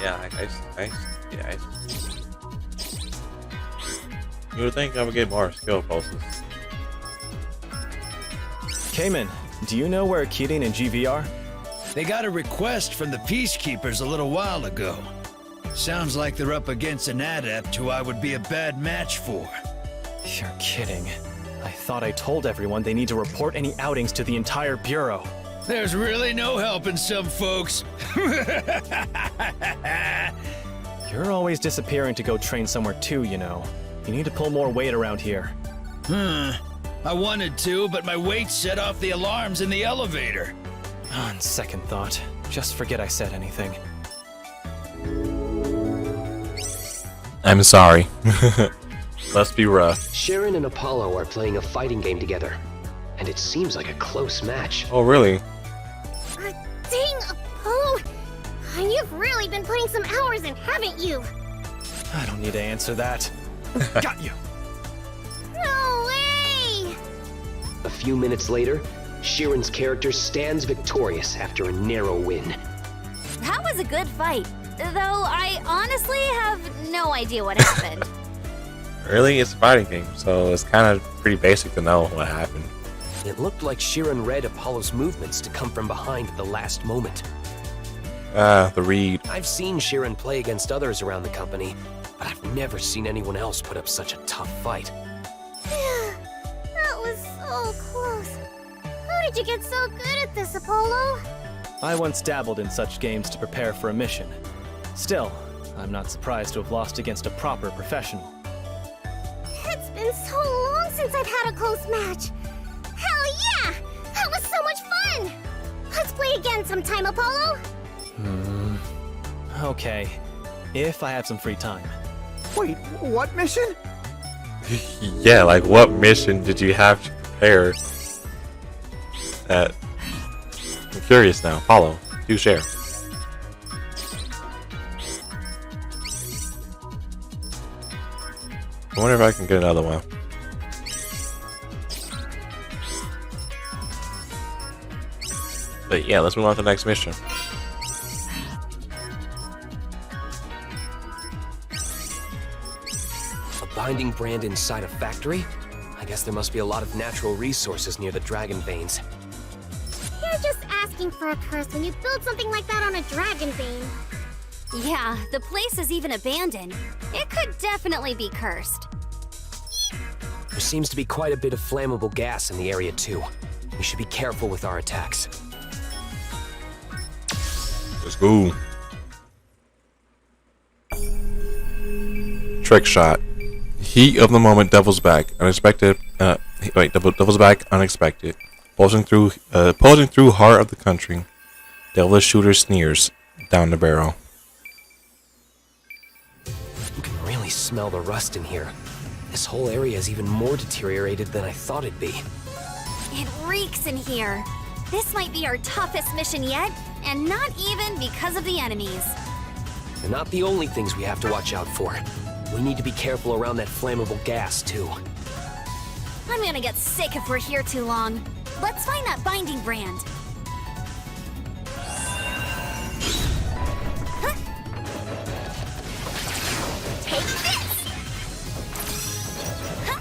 Yeah, yeah. You would think I would get more skill pulses. Cayman, do you know where Keating and GV are? They got a request from the Peacekeepers a little while ago. Sounds like they're up against an adept who I would be a bad match for. You're kidding. I thought I told everyone they need to report any outings to the entire Bureau. There's really no helping some folks. You're always disappearing to go train somewhere too, you know. You need to pull more weight around here. I wanted to, but my weight set off the alarms in the elevator. On second thought, just forget I said anything. I'm sorry. Must be rough. Sharon and Apollo are playing a fighting game together, and it seems like a close match. Oh, really? Dang, Apollo! You've really been putting some hours in, haven't you? I don't need to answer that. Got you! No way! A few minutes later, Sharon's character stands victorious after a narrow win. That was a good fight, though I honestly have no idea what happened. Really? It's a fighting game, so it's kind of pretty basic to know what happened. It looked like Sharon read Apollo's movements to come from behind at the last moment. The read. I've seen Sharon play against others around the company, but I've never seen anyone else put up such a tough fight. That was so close. How did you get so good at this, Apollo? I once dabbled in such games to prepare for a mission. Still, I'm not surprised to have lost against a proper professional. It's been so long since I've had a close match. Hell yeah! That was so much fun! Let's play again sometime, Apollo. Okay, if I have some free time. Wait, what mission? Yeah, like what mission did you have to prepare? I'm curious now. Follow. Do share. I wonder if I can get another one. But yeah, let's move on to the next mission. A binding brand inside a factory? I guess there must be a lot of natural resources near the dragon veins. You're just asking for a curse when you build something like that on a dragon vein. Yeah, the place is even abandoned. It could definitely be cursed. There seems to be quite a bit of flammable gas in the area too. We should be careful with our attacks. Let's go. Trick shot. Heat of the moment, devil's back. Unexpected. Devil's back. Unexpected. Posing through heart of the country. Devilish shooter sneers down the barrel. You can really smell the rust in here. This whole area is even more deteriorated than I thought it'd be. It reeks in here. This might be our toughest mission yet, and not even because of the enemies. They're not the only things we have to watch out for. We need to be careful around that flammable gas, too. I'm gonna get sick if we're here too long. Let's find that binding brand. Huh? Take this! Huh?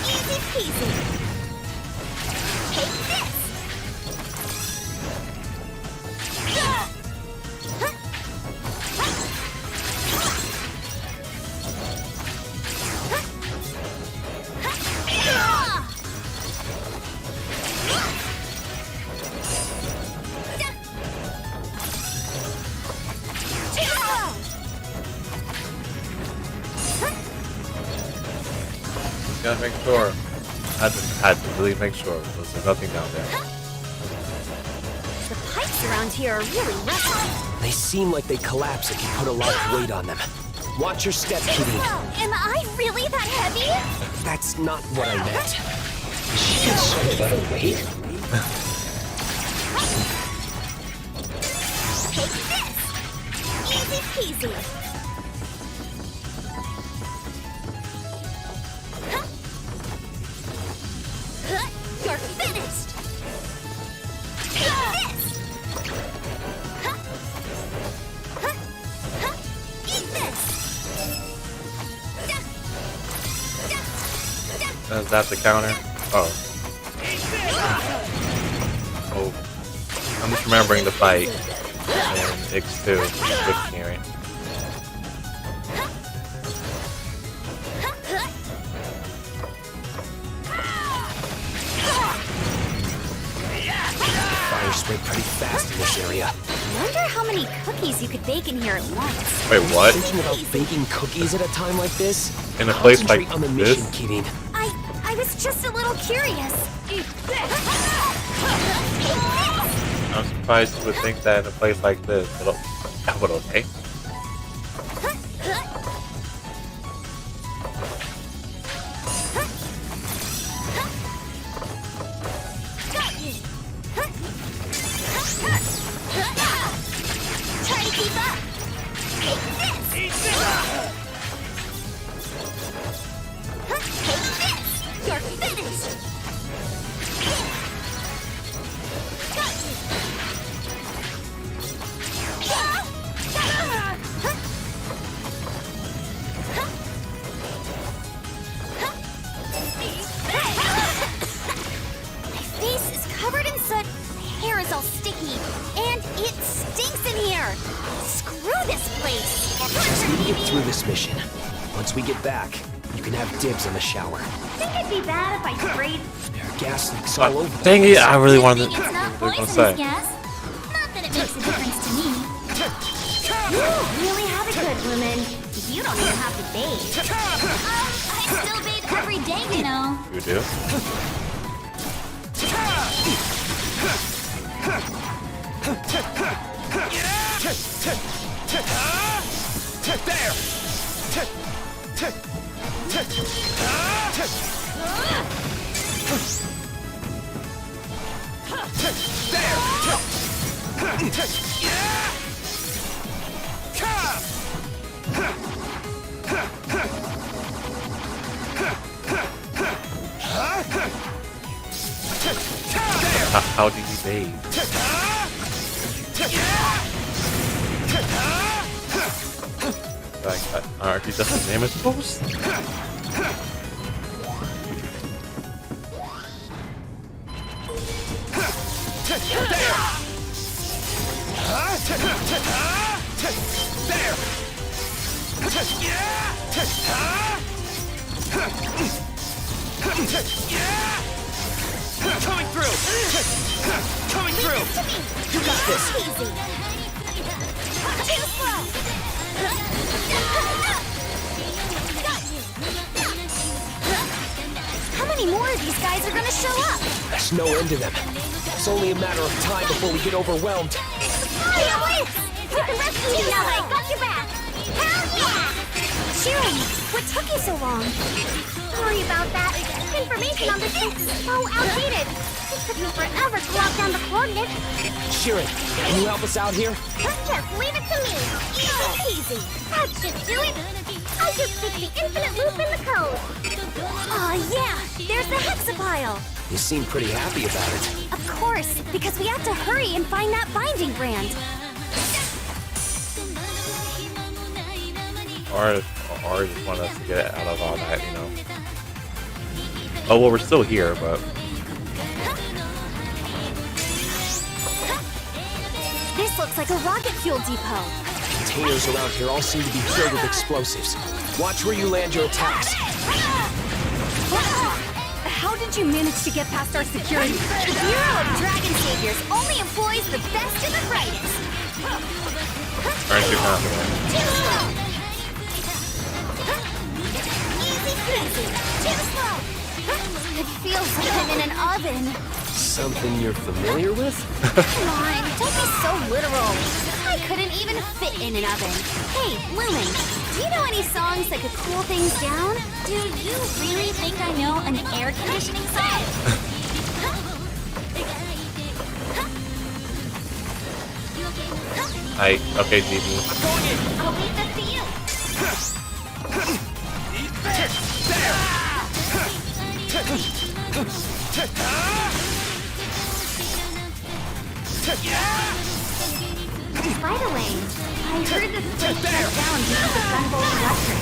Easy peasy. Take this! Huh? Huh? Gotta make sure. Had to really make sure there's nothing down there. The pipes around here are really rusty. They seem like they collapse if you put a lot of weight on them. Watch your step, Kitty. Am I really that heavy? That's not what I meant. Take this! Easy peasy. Huh? Huh? You're finished! Take this! Huh? Huh? Is that the counter? Oh. Oh. I'm just remembering the fight in X2 with Kieran. Fire spread pretty fast in this area. Wonder how many cookies you could bake in here at once. Wait, what? Thinking about baking cookies at a time like this? In a place like Concentrate on the mission, this? Kirin. I was just a little curious. I'm surprised you would think that in a place like this, but okay. Try to keep up. Take this. Take this. You're finished. My face is covered in soot, my hair is all sticky, and it stinks in here. Screw this place. Just need to get through this mission. Once we get back, you can have dibs on the shower. Think it'd be bad if I sprayed? There are gas leaks all over the Dang it! I really wanted It's not to poisonous say. gas. Not that it makes a difference to me. You really have it good, woman. You don't even have to bathe. I still bathe every day, you know. You do? How do you bathe? Like, aren't you just the name is supposed? Coming through! Coming through! You got this. Easy. Too slow. How many more of these guys are gonna show up? There's no end to them. It's only a matter of time before we get overwhelmed. Wait! You can rescue me now that I got your back. Hell yeah! Sharon, what took you so long? Sorry about that. Information on this place is so outdated. It took me forever to lock down the coordinates. Shirin, can you help us out here? Just leave it to me. Easy. That should do it. I just stick the infinite loop in the code. Aw, yeah. There's the hexapile. You seem pretty happy about it. Of course, because we have to hurry and find that binding brand. Or just want us to get it out of all that, you know. Oh well, we're still here, but This looks like a rocket fuel depot. Containers around here all seem to be filled with explosives. Watch where you land your attacks. How did you manage to get past our security? The Bureau of Dragon Saviors only employs the best and the brightest. aren't you confident? Too slow. Easy peasy. Too slow. It feels like I'm in an oven. Something you're familiar with? Come on, don't be so literal. I couldn't even fit in an oven. Hey, Lumen, do you know any songs that could cool things down? Do you really think I know an air conditioning song? Okay, DB. I'll leave that to you. By the way, I heard this place shut down because of Gunvolt electric.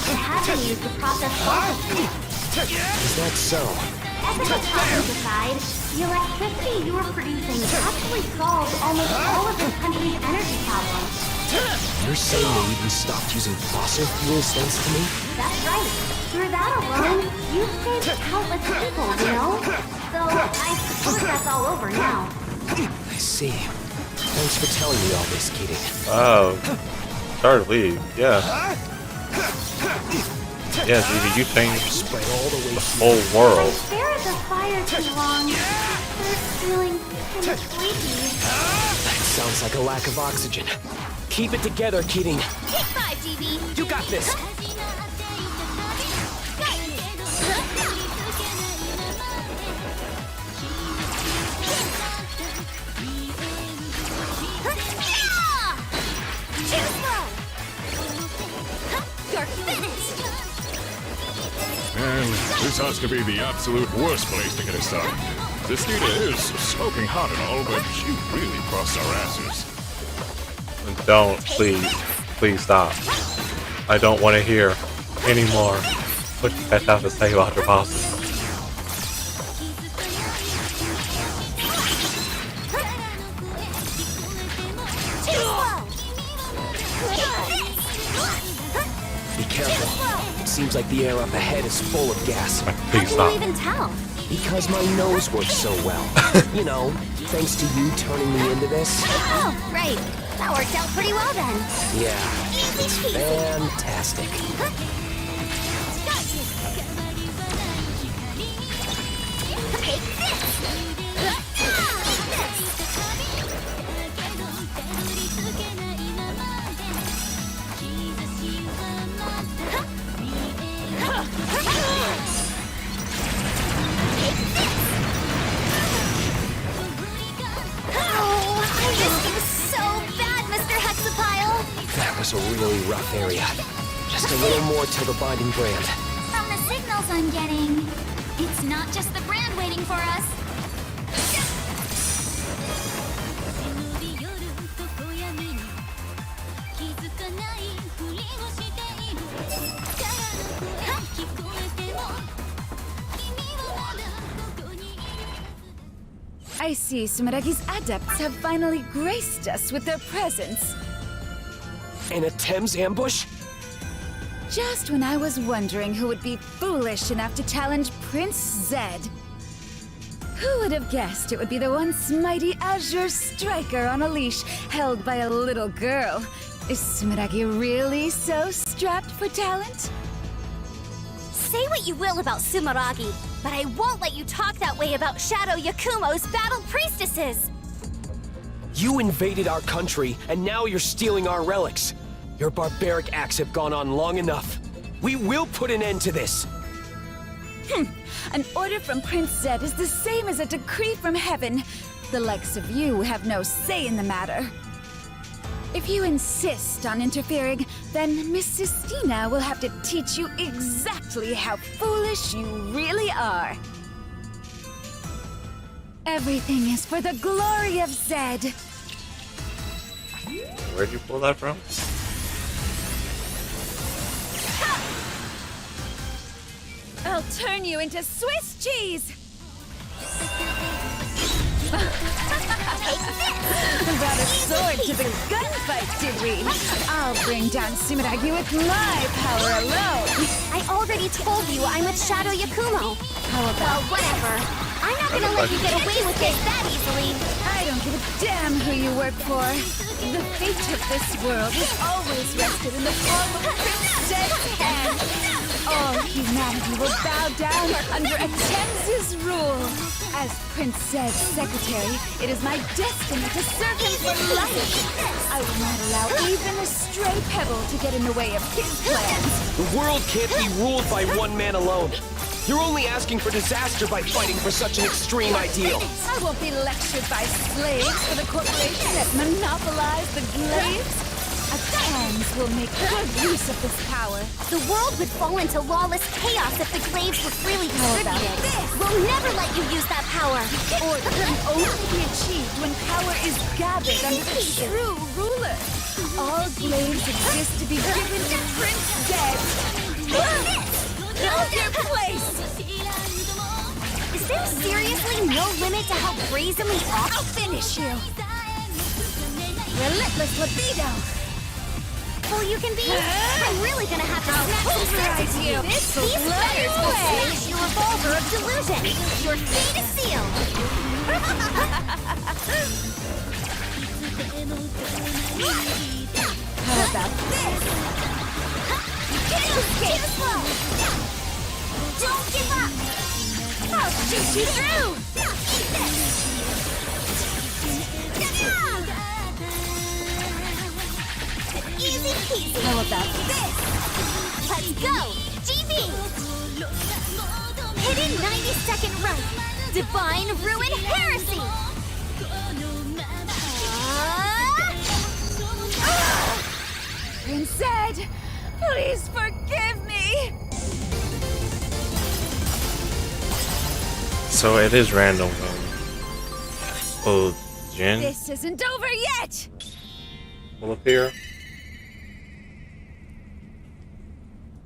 It had been used to process fossil fuels. Is that so? As a province aside, the electricity you were producing actually solved almost all of the country's energy problems. You're saying they even stopped using fossil fuels thanks to me? That's right. Through that alone, you've saved countless people, you know? So, I suppose that's all over now. I see. Thanks for telling me all this, Keating. Oh, start to leave. Yeah. Yeah, Gigi, you changed Spread all the way the through. whole If I world. stare at the fire too long, I start feeling kind of sleepy. That sounds like a lack of oxygen. Keep it together, Keating. Take 5, DB. You got this. Too slow. You're finished. Man, this has to be the absolute worst place to get us started. This theater is smoking hot and all, but she really crossed our asses. Don't, please stop. I don't want to hear anymore what you guys have to say about your bosses. Too slow. Be careful. It seems like the air up ahead is full of gas. How Please can stop. you even tell? Because my nose works so well. You know, thanks to you turning me into this. Oh, right. That worked out pretty well then. Yeah, Easy cheesy. fantastic. Take this. Oh, I missed you so bad, Mr. Hexapile. That was a really rough area. Just a little more till the binding brand. From the signals I'm getting, it's not just the brand waiting for us. I see Sumeragi's adepts have finally graced us with their presence. And a Thames ambush? Just when I was wondering who would be foolish enough to challenge Prince Zed. Who would have guessed it would be the once mighty Azure striker on a leash held by a little girl? Is Sumeragi really so strapped for talent? Say what you will about Sumeragi, but I won't let you talk that way about Shadow Yakumo's battle priestesses! You invaded our country, and now you're stealing our relics. Your barbaric acts have gone on long enough. We will put an end to this. An order from Prince Zed is the same as a decree from heaven. The likes of you have no say in the matter. If you insist on interfering, then Miss Sistina will have to teach you exactly how foolish you really are. Everything is for the glory of Zed. Where'd you pull that from? I'll turn you into Swiss cheese! Brought a sword to the gunfight, did we? I'll bring down Sumeragi with my power alone! I already told you I'm with Shadow Yakumo. How about Well, whatever. I'm not gonna let you get away with this that easily. I don't give a damn who you work for. The fate of this world is always rested in the palm of Prince Zed's hand. All humanity will bow down under Atem's rule. As Prince Zed's secretary, it is my destiny to serve him for life. I will not allow even a stray pebble to get in the way of his plans. The world can't be ruled by one man alone. You're only asking for disaster by fighting for such an extreme ideal. I won't be lectured by slaves for the corporation that monopolize the glaives. Atams will make good use of this power. The world would fall into lawless chaos if the glaives were freely about distributed. We'll never let you use that power. Order can only be achieved when power is gathered under the true ruler. All glaives exist to be given to Prince Zed. Hold your place! Is there seriously no limit to how brazenly off? I'll finish you! Relentless libido! Full you can be? I'm really gonna have to snap some pulverize sense you. you. This will These blow feathers will away. smash your revolver of delusion. Your fate is sealed. How about this? Too slow. Don't give up. I'll shoot you through! Eat this. Easy peasy. How about this? Let's go. GB. Hidden 90-second run. Divine Ruin Heresy. Instead, please forgive me! So it is random. Oh, Jin This isn't over yet! will appear.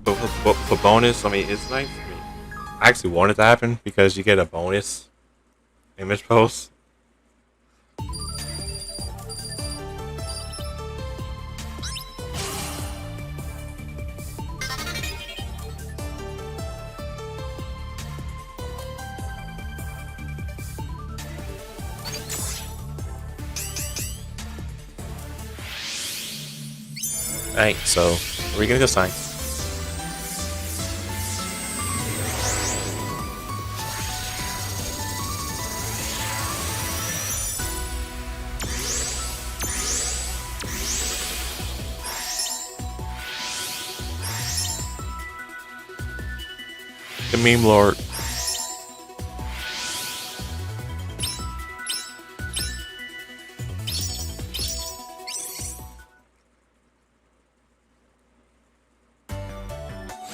For bonus, I mean, it's nice. I mean, I actually want it to happen because you get a bonus image post. Alright, so we're gonna go sign. The meme lord.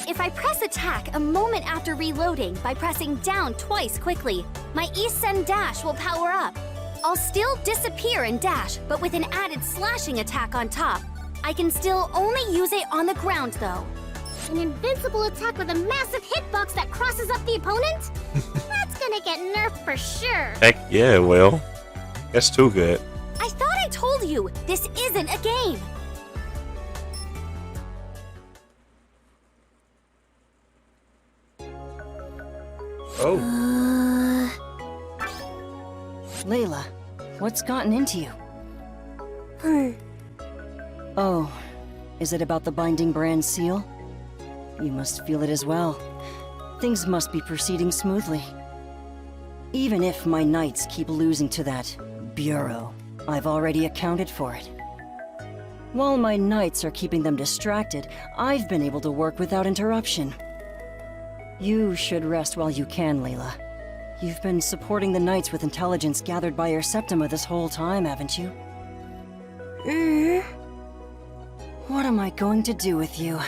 If I press attack a moment after reloading by pressing down twice quickly, my E-Send dash will power up. I'll still disappear and dash, but with an added slashing attack on top. I can still only use it on the ground though. An invincible attack with a massive hitbox that crosses up the opponent? That's gonna get nerfed for sure. Heck yeah, it will. That's too good. I thought I told you, this isn't a game. Oh. Layla, what's gotten into you? Oh, is it about the Binding Brand seal? You must feel it as well. Things must be proceeding smoothly. Even if my knights keep losing to that bureau, I've already accounted for it. While my knights are keeping them distracted, I've been able to work without interruption. You should rest while you can, Layla. You've been supporting the knights with intelligence gathered by your Septima this whole time, haven't you? What am I going to do with you?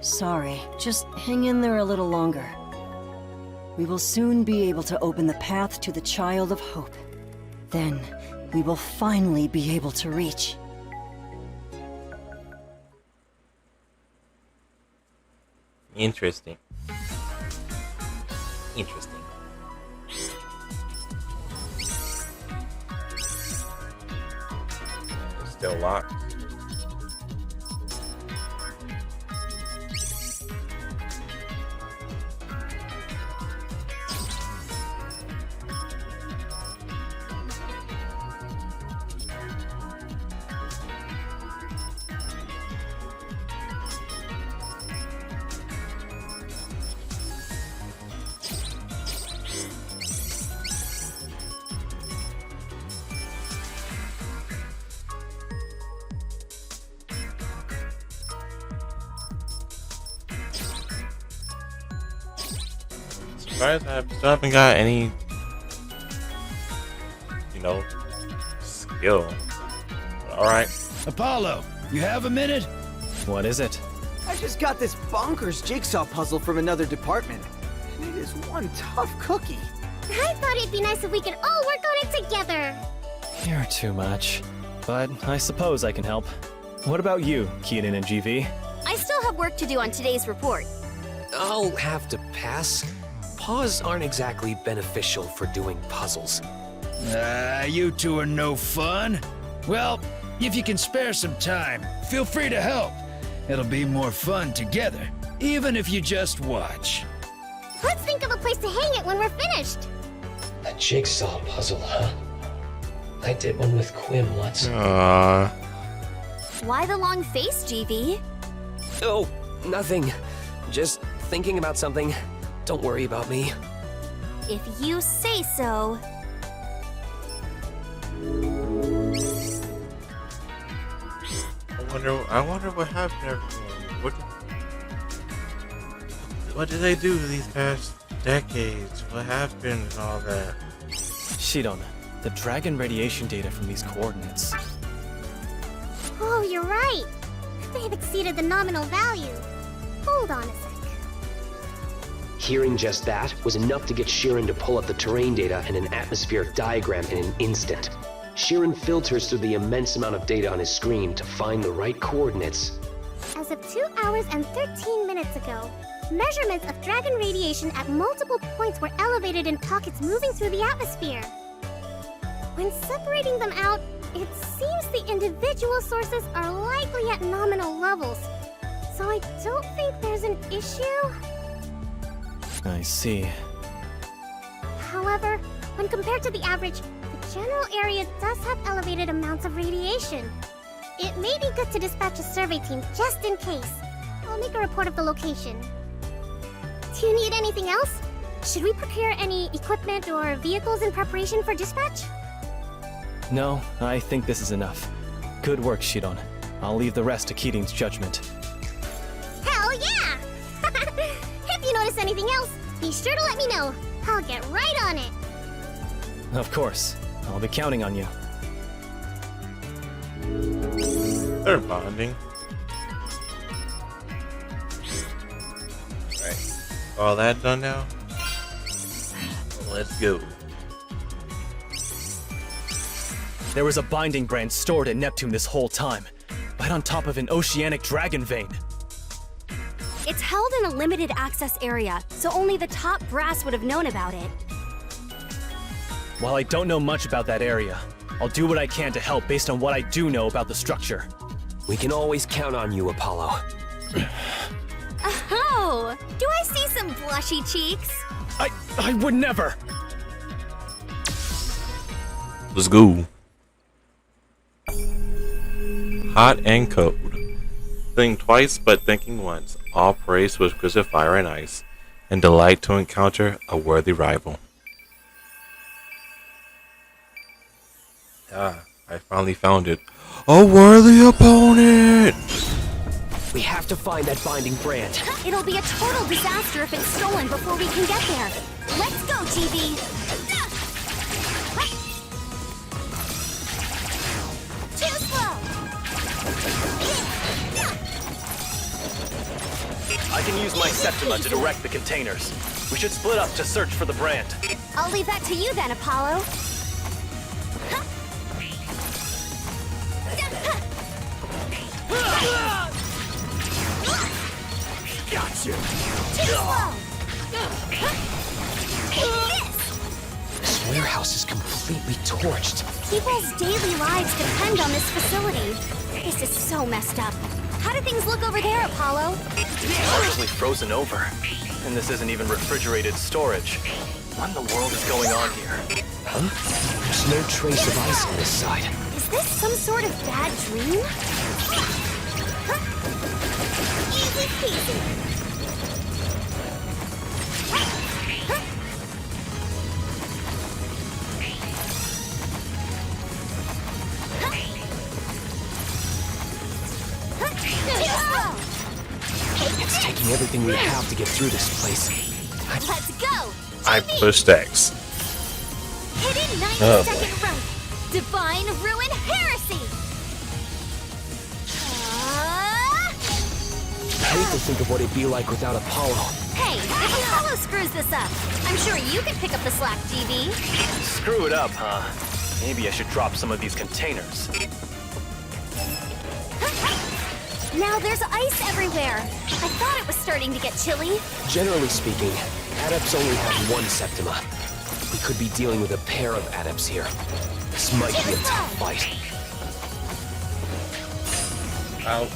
Sorry, just hang in there a little longer. We will soon be able to open the path to the Child of Hope. Then, we will finally be able to reach. Interesting. Interesting. It's still locked. Surprised I still haven't got any, skill. Alright. Apollo, you have a minute? What is it? I just got this bonkers jigsaw puzzle from another department. And it is one tough cookie. I thought it'd be nice if we could all work on it together. You're too much. But I suppose I can help. What about you, Keaton and GV? I still have work to do on today's report. I'll have to pass. Paws aren't exactly beneficial for doing puzzles. You two are no fun. Well, if you can spare some time, feel free to help. It'll be more fun together, even if you just watch. Let's think of a place to hang it when we're finished. A jigsaw puzzle, huh? I did one with Quim once. Why the long face, GV? Oh, nothing. Just thinking about something. Don't worry about me. If you say so. I wonder what happened to everyone. What did they do these past decades? What happened and all that? Shidon, the dragon radiation data from these coordinates. Oh, you're right. They've exceeded the nominal value. Hold on a sec. Hearing just that was enough to get Sheeran to pull up the terrain data and an atmospheric diagram in an instant. Sheeran filters through the immense amount of data on his screen to find the right coordinates. As of 2 hours and 13 minutes ago, measurements of dragon radiation at multiple points were elevated in pockets moving through the atmosphere. When separating them out, it seems the individual sources are likely at nominal levels, so I don't think there's an issue. I see. However, when compared to the average, the general area does have elevated amounts of radiation. It may be good to dispatch a survey team just in case. I'll make a report of the location. Do you need anything else? Should we procure any equipment or vehicles in preparation for dispatch? No, I think this is enough. Good work, Shidon. I'll leave the rest to Keating's judgment. Hell yeah! If you notice anything else, be sure to let me know. I'll get right on it. Of course. I'll be counting on you. They're bonding. Alright. All that done now? Let's go. There was a binding brand stored at Neptune this whole time, right on top of an oceanic dragon vein. It's held in a limited access area, so only the top brass would have known about it. While I don't know much about that area, I'll do what I can to help based on what I do know about the structure. We can always count on you, Apollo. Oh, do I see some blushy cheeks? I would never! Let's go. Hot and cold. Think twice, but thinking once. All praise to exquisite fire and ice, and delight to encounter a worthy rival. Ah, I finally found it. A worthy opponent! We have to find that binding brand. It'll be a total disaster if it's stolen before we can get there. Let's go, TV! Too slow! I can use my Septima to direct the containers. We should split up to search for the brand. I'll leave that to you then, Apollo. Gotcha! Too slow! This warehouse is completely torched. People's daily lives depend on this facility. This is so messed up. How do things look over there, Apollo? It's partially frozen over. And this isn't even refrigerated storage. What in the world is going on here? Huh? There's no trace of ice on this side. Is this some sort of bad dream? Easy peasy. It's taking everything we have to get through this place. Let's go! I pushed X. Hidden 90-second run. Divine Ruin Heresy! I hate to think of what it'd be like without Apollo. Hey, if Apollo screws this up, I'm sure you can pick up the slack, GV. Screw it up, huh? Maybe I should drop some of these containers. Now there's ice everywhere. I thought it was starting to get chilly. Generally speaking, adepts only have one Septima. We could be dealing with a pair of adepts here. This might be a tough fight. Ow.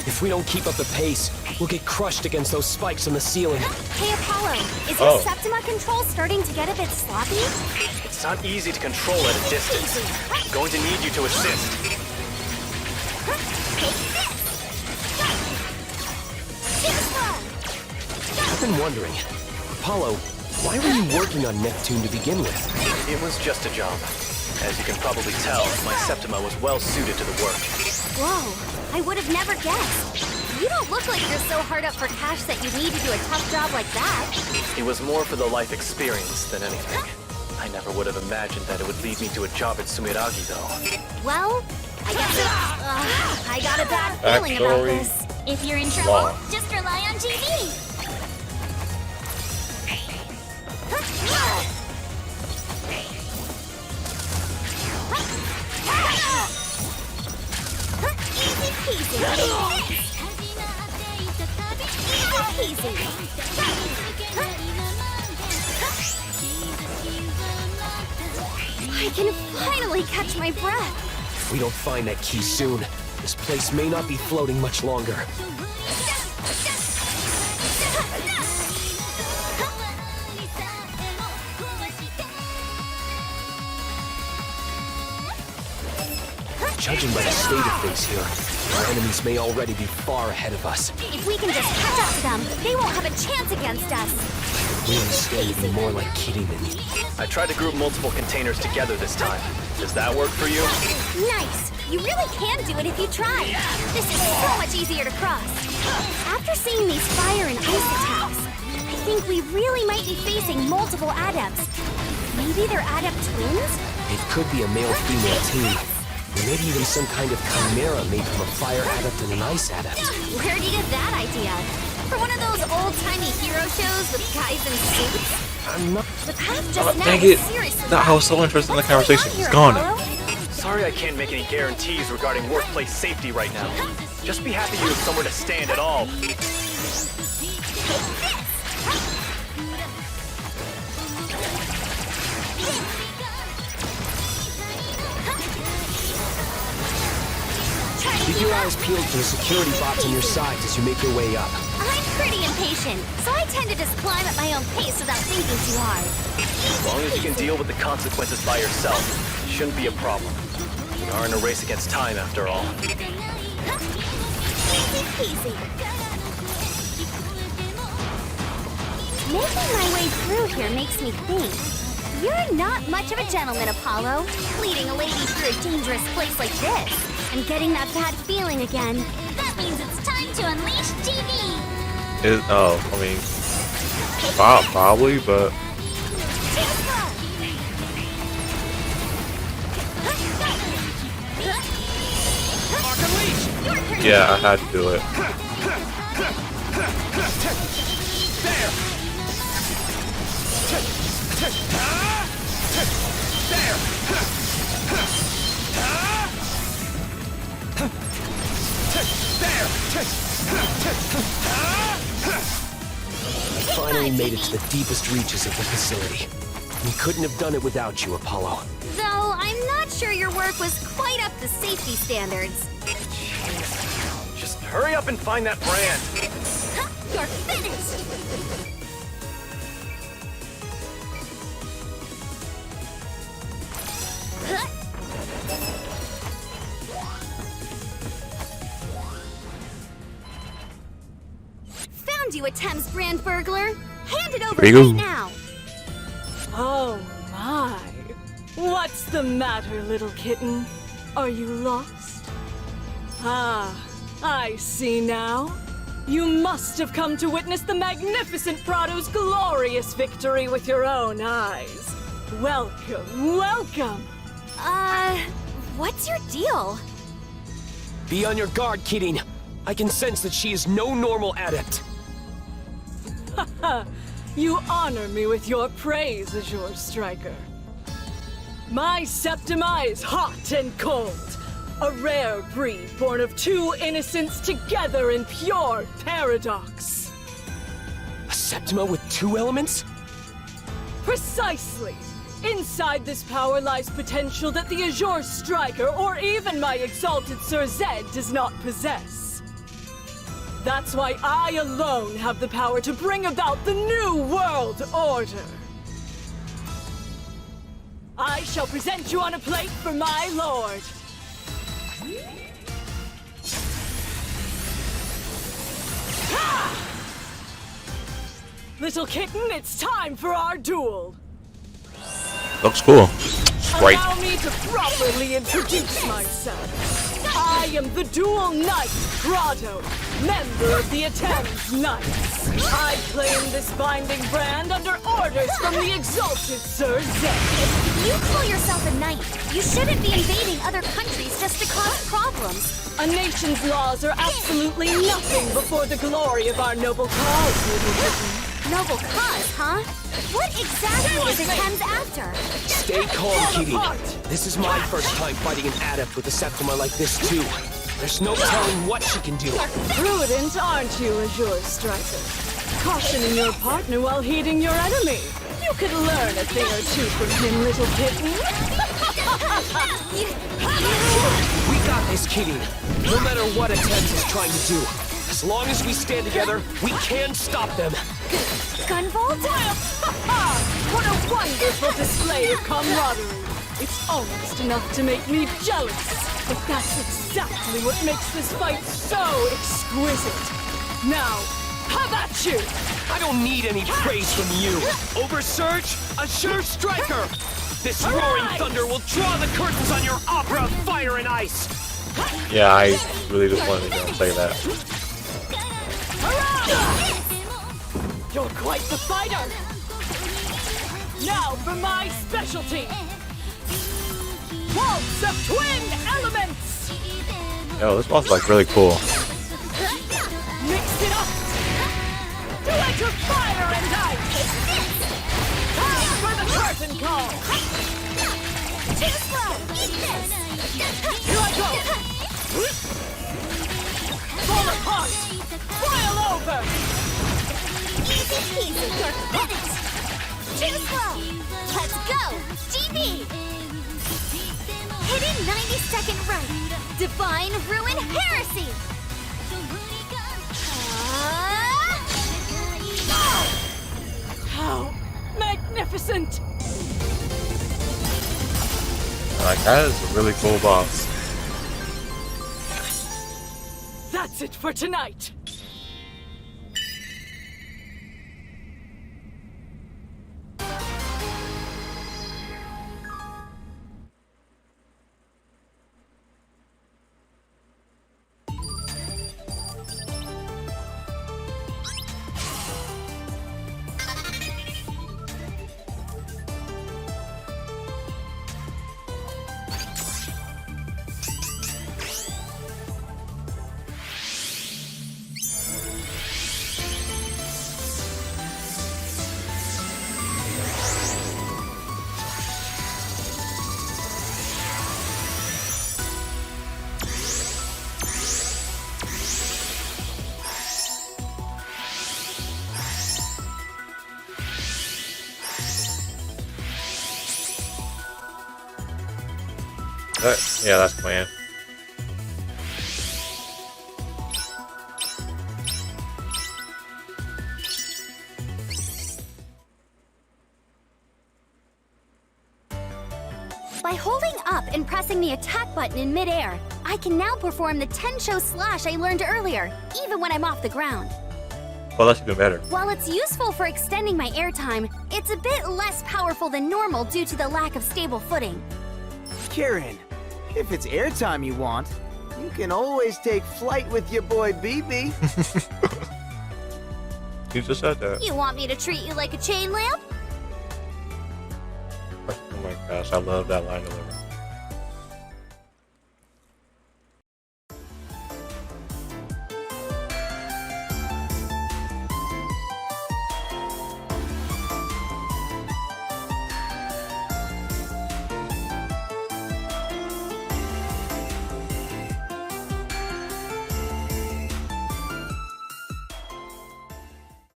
If we don't keep up the pace, we'll get crushed against those spikes on the ceiling. Hey Apollo, is your Septima control starting to get a bit sloppy? It's not easy to control at a distance. I'm going to need you to assist. I've been wondering, Apollo, why were you working on Neptune to begin with? It was just a job. As you can probably tell, my Septima was well suited to the work. Whoa, I would have never guessed. You don't look like you're so hard up for cash that you'd need to do a tough job like that. It was more for the life experience than anything. I never would have imagined that it would lead me to a job at Sumiragi, though. Well, I guess I got a bad feeling about this. If you're in trouble, just rely on GV. Easy peasy. Easy I can finally catch my breath. If we don't find that key soon, this place may not be floating much longer. Judging by the state of things here, our enemies may already be far ahead of us. If we can just catch up to them, they won't have a chance against us. Really scared me more like kidding than me. I tried to group multiple containers together this time. Does that work for you? Nice! You really can do it if you try. This is so much easier to cross. After seeing these fire and ice attacks, I think we really might be facing multiple adepts. Maybe they're adept twins? It could be a male-female team. Or maybe even some kind of chimera made from a fire adept and an ice adept. Where'd you get that idea? From one of those old-timey hero shows with guys in suits? I'm not... The path just now Dang is it! seriously I was so interested in the conversation. It's gone. Sorry I can't make any guarantees regarding workplace safety right now. Just be happy you have somewhere to stand at all. Keep your eyes peeled for the security bots on your sides as you make your way up. I'm pretty impatient, so I tend to just climb at my own pace without thinking too hard. As long as you can deal with the consequences by yourself, it shouldn't be a problem. We are in a race against time, after all. Easy peasy. Making my way through here makes me think. You're not much of a gentleman, Apollo, leading a lady through a dangerous place like this, and getting that bad feeling again. That means it's time to unleash GV! Probably, but... Yeah, I had to do it. We finally made it to the deepest reaches of the facility. We couldn't have done it without you, Apollo. Though I'm not sure your work was quite up to safety standards. Just hurry up and find that brand. You're finished! Found you a Thames brand burglar. Hand it over Here you right go. now. Oh my. What's the matter, little kitten? Are you lost? Ah, I see now. You must have come to witness the magnificent Prado's glorious victory with your own eyes. Welcome, welcome! What's your deal? Be on your guard, Kidding. I can sense that she is no normal adept. You honor me with your praise, Azure Striker. My Septima is hot and cold. A rare breed born of two innocents together in pure paradox. A Septima with two elements? Precisely. Inside this power lies potential that the Azure Striker or even my exalted Sir Zed does not possess. That's why I alone have the power to bring about the new world order. I shall present you on a plate for my lord. Ha! Little kitten, it's time for our duel. Looks cool. Right. Allow me to properly introduce myself. I am the Dual Knight, Grotto, member of the Attends Knights. I claim this binding brand under orders from the exalted Sir Zed. You call yourself a knight. You shouldn't be invading other countries just to cause problems. A nation's laws are absolutely nothing before the glory of our noble cause, little kitten. Noble cause, huh? What exactly is Attends after? Stay calm, Kitty. This is my first time fighting an adept with a Septima like this, too. There's no telling what she can do. Prudent, aren't you, Azure Striker? Cautioning your partner while heeding your enemy. You could learn a thing or two from him, little kitten. We got this, Kitty. No matter what Attempts is trying to do. As long as we stand together, we can stop them. Gunvolt? What a wonderful display of camaraderie. It's almost enough to make me jealous. But that's exactly what makes this fight so exquisite. Now, how about you? I don't need any praise from you. Oversurge, Azure Striker! This roaring thunder will draw the curtains on your opera of fire and ice! Yeah, I really just wanted to go and say that. You're quite the fighter! Now for my specialty! Waltz of Twin Elements! Yo, this boss is like really cool. Mix it up! Electrifire and ice! Time for the curtain call! Too slow! Eat this! Here I go! Fall apart! Boil over! Easy peasy, you're finished! Too slow! Let's go! GB! Hidden 90-second right! Divine Ruin Heresy! How magnificent! Like, that is a really cool boss. That's it for tonight! Yeah, that's plan. By holding up and pressing the attack button in midair, I can now perform the Tensho slash I learned earlier, even when I'm off the ground. Well, that's even better. While it's useful for extending my airtime, it's a bit less powerful than normal due to the lack of stable footing. Kieran, if it's airtime you want, you can always take flight with your boy BB. You just said that. You want me to treat you like a chain lamp? Oh my gosh, I love that line delivery.